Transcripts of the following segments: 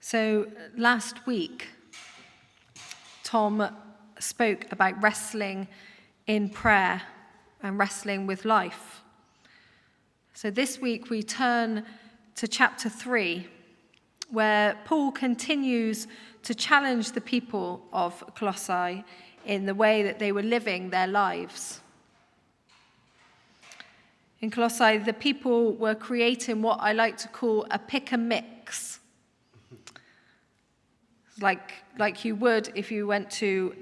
So last week, Tom spoke about wrestling in prayer and wrestling with life. So this week we turn to chapter 3, where Paul continues to challenge the people of Colossae in the way that they were living their lives. In Colossae, the people were creating what I like to call a pick and mix. Like you would if you went to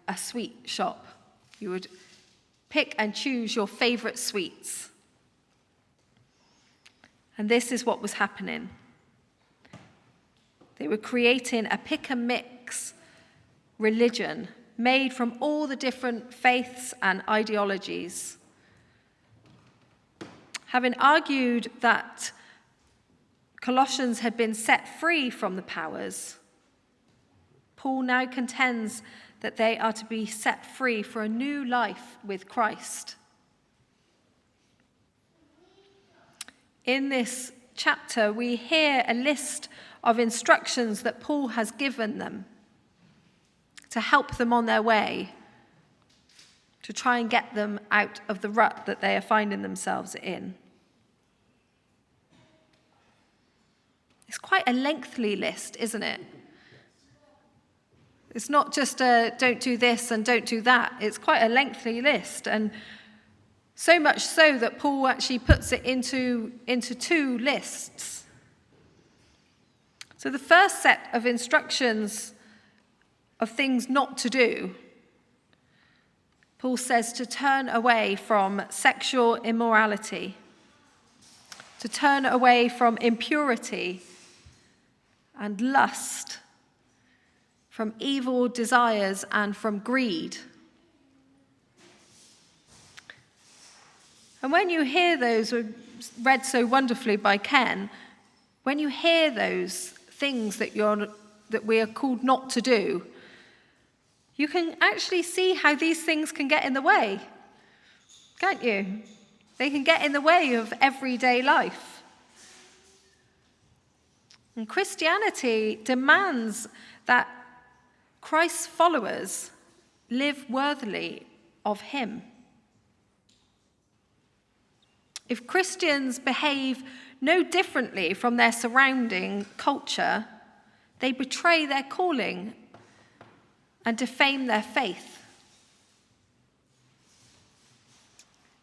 a sweet shop. You would pick and choose your favorite sweets. And this is what was happening. They were creating a pick and mix religion made from all the different faiths and ideologies. Having argued that Colossians had been set free from the powers, Paul now contends that they are to be set free for a new life with Christ. In this chapter, we hear a list of instructions that Paul has given them to help them on their way, to try and get them out of the rut that they are finding themselves in. It's quite a lengthy list, isn't it? It's not just a don't do this and don't do that. It's quite a lengthy list, and so much so that Paul actually puts it into two lists. So the first set of instructions of things not to do, Paul says to turn away from sexual immorality, to turn away from impurity and lust, from evil desires and from greed. And when you hear those, read so wonderfully by Ken, when you hear those things that we are called not to do, you can actually see how these things can get in the way, can't you? They can get in the way of everyday life. And Christianity demands that Christ's followers live worthily of him. If Christians behave no differently from their surrounding culture, they betray their calling and defame their faith.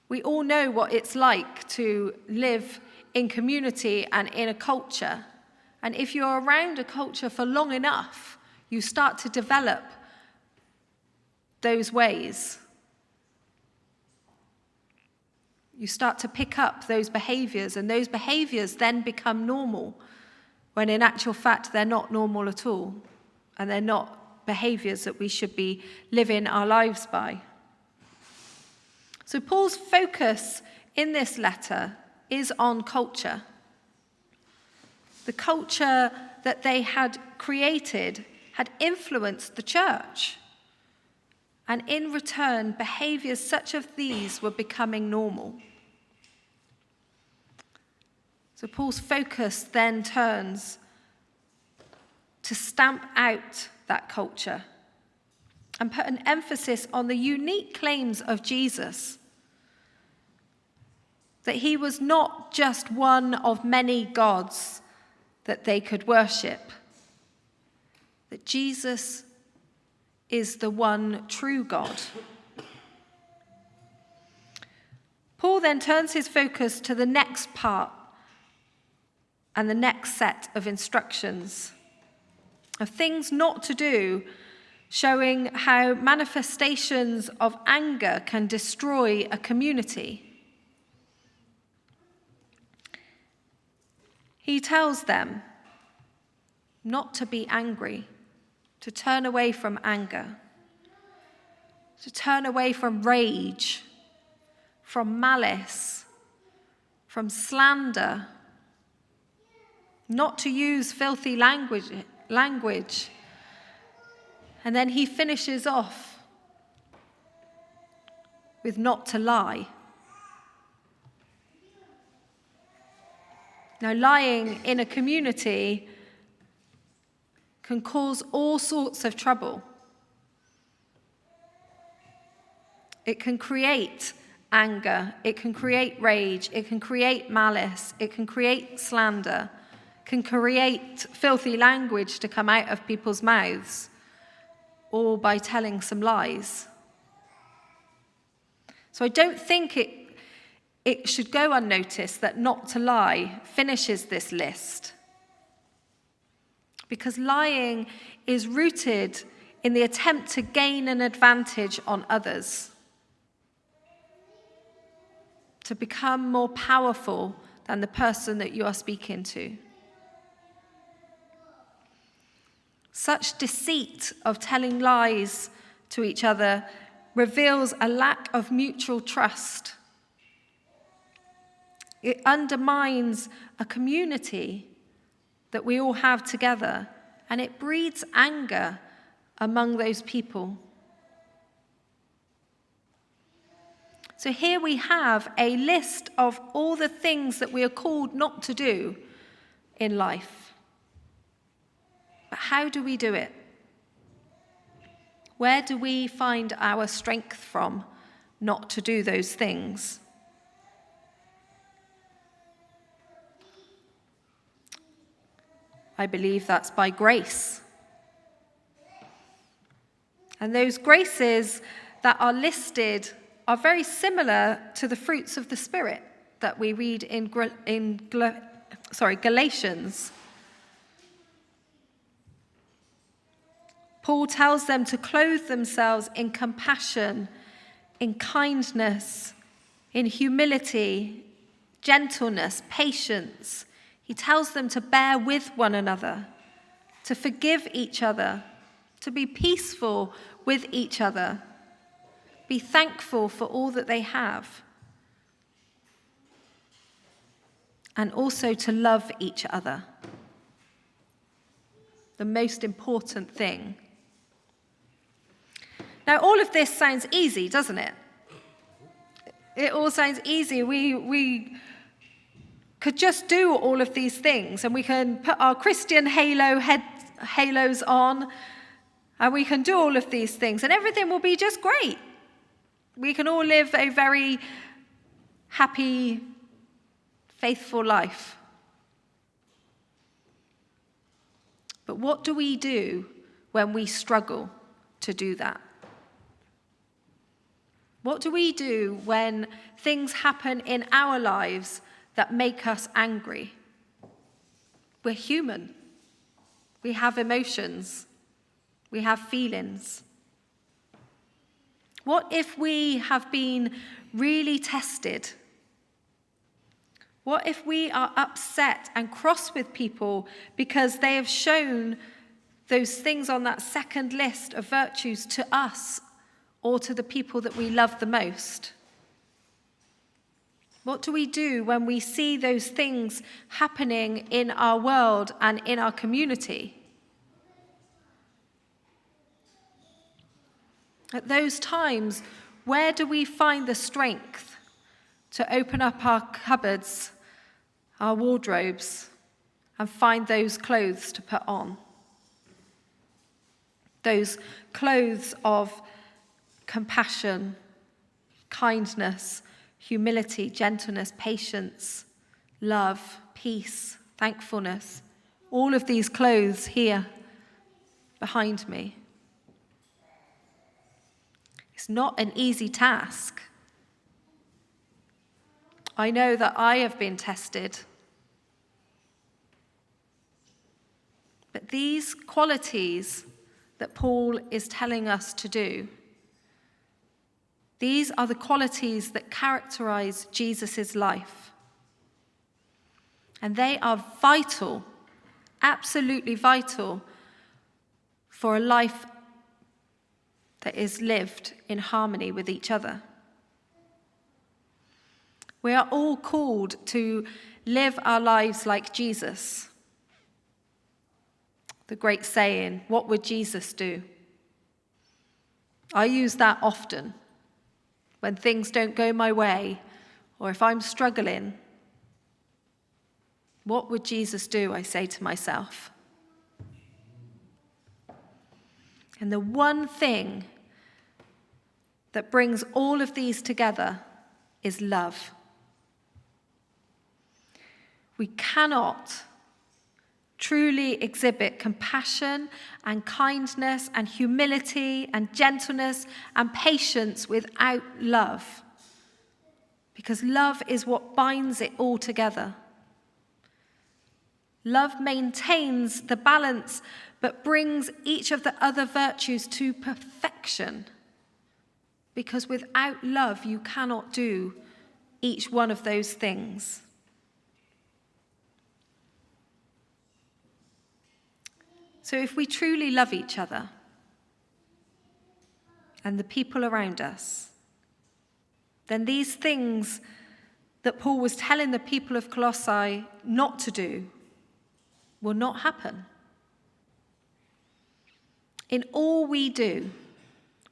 We all know what it's like to live in community and in a culture. And if you're around a culture for long enough, you start to develop those ways. You start to pick up those behaviors, and those behaviors then become normal, when in actual fact they're not normal at all, and they're not behaviors that we should be living our lives by. So Paul's focus in this letter is on culture. The culture that they had created had influenced the church. And in return, behaviors such as these were becoming normal. So Paul's focus then turns to stamp out that culture and put an emphasis on the unique claims of Jesus. That he was not just one of many gods that they could worship. That Jesus is the one true God. Paul then turns his focus to the next part and the next set of instructions of things not to do, showing how manifestations of anger can destroy a community. He tells them not to be angry, to turn away from anger, to turn away from rage, from malice, from slander, not to use filthy language. And then he finishes off with not to lie. Now, lying in a community can cause all sorts of trouble. It can create anger, it can create rage, it can create malice, it can create slander, can create filthy language to come out of people's mouths, or by telling some lies. So I don't think it should go unnoticed that not to lie finishes this list. Because lying is rooted in the attempt to gain an advantage on others, to become more powerful than the person that you are speaking to. Such deceit of telling lies to each other reveals a lack of mutual trust. It undermines a community that we all have together, and it breeds anger among those people. So here we have a list of all the things that we are called not to do in life. But how do we do it? Where do we find our strength from not to do those things? I believe that's by grace. And those graces that are listed are very similar to the fruits of the Spirit that we read in Galatians. Paul tells them to clothe themselves in compassion, in kindness, in humility, gentleness, patience. He tells them to bear with one another, to forgive each other, to be peaceful with each other, be thankful for all that they have, and also to love each other. The most important thing. Now, all of this sounds easy, doesn't it? It all sounds easy. We could just do all of these things, and we can put our Christian halos on, and we can do all of these things, and everything will be just great. We can all live a very happy, faithful life. But what do we do when we struggle to do that? What do we do when things happen in our lives that make us angry? We're human. We have emotions. We have feelings. What if we have been really tested? What if we are upset and cross with people because they have shown those things on that second list of virtues to us or to the people that we love the most? What do we do when we see those things happening in our world and in our community? At those times, where do we find the strength to open up our cupboards, our wardrobes, and find those clothes to put on? Those clothes of compassion, kindness, humility, gentleness, patience, love, peace, thankfulness. All of these clothes here behind me. It's not an easy task. I know that I have been tested. But these qualities that Paul is telling us to do, these are the qualities that characterize Jesus' life. And they are vital, absolutely vital, for a life that is lived in harmony with each other. We are all called to live our lives like Jesus. The great saying, what would Jesus do? I use that often when things don't go my way, or if I'm struggling. What would Jesus do, I say to myself. And the one thing that brings all of these together is love. We cannot truly exhibit compassion and kindness and humility and gentleness and patience without love, because love is what binds it all together. Love maintains the balance, but brings each of the other virtues to perfection, because without love you cannot do each one of those things. So if we truly love each other and the people around us, then these things that Paul was telling the people of Colossae not to do will not happen. In all we do,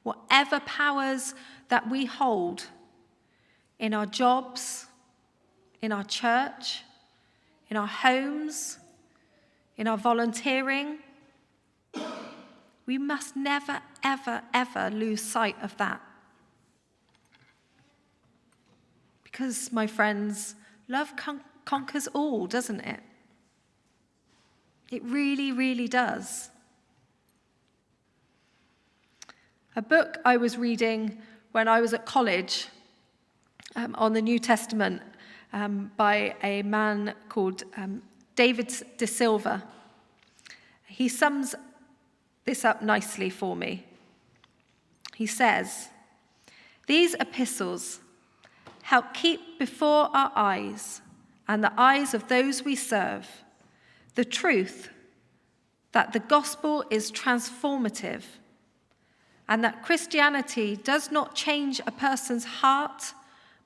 whatever powers that we hold in our jobs, in our church, in our homes, in our volunteering, we must never, ever, ever lose sight of that. Because, my friends, love conquers all, doesn't it? It really, really does. A book I was reading when I was at college on the New Testament by a man called David De Silva. He sums this up nicely for me. He says, "These epistles help keep before our eyes and the eyes of those we serve the truth that the gospel is transformative and that Christianity does not change a person's heart,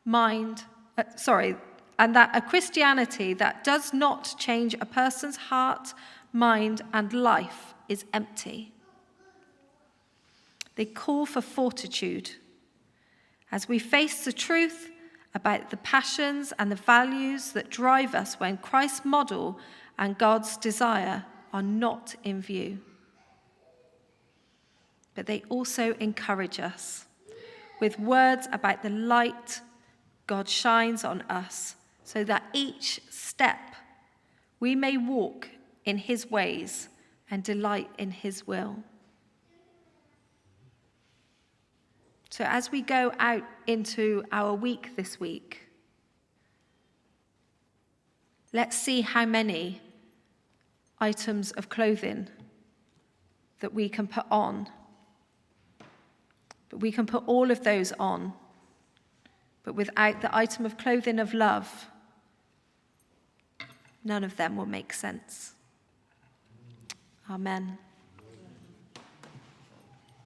mind, and that a Christianity that does not change a person's heart, mind, and life is empty. They call for fortitude as we face the truth about the passions and the values that drive us when Christ's model and God's desire are not in view. But they also encourage us with words about the light God shines on us, so that each step we may walk in his ways and delight in his will." So as we go out into our week this week, let's see how many items of clothing that we can put on. But we can put all of those on. But without the item of clothing of love, none of them will make sense. Amen.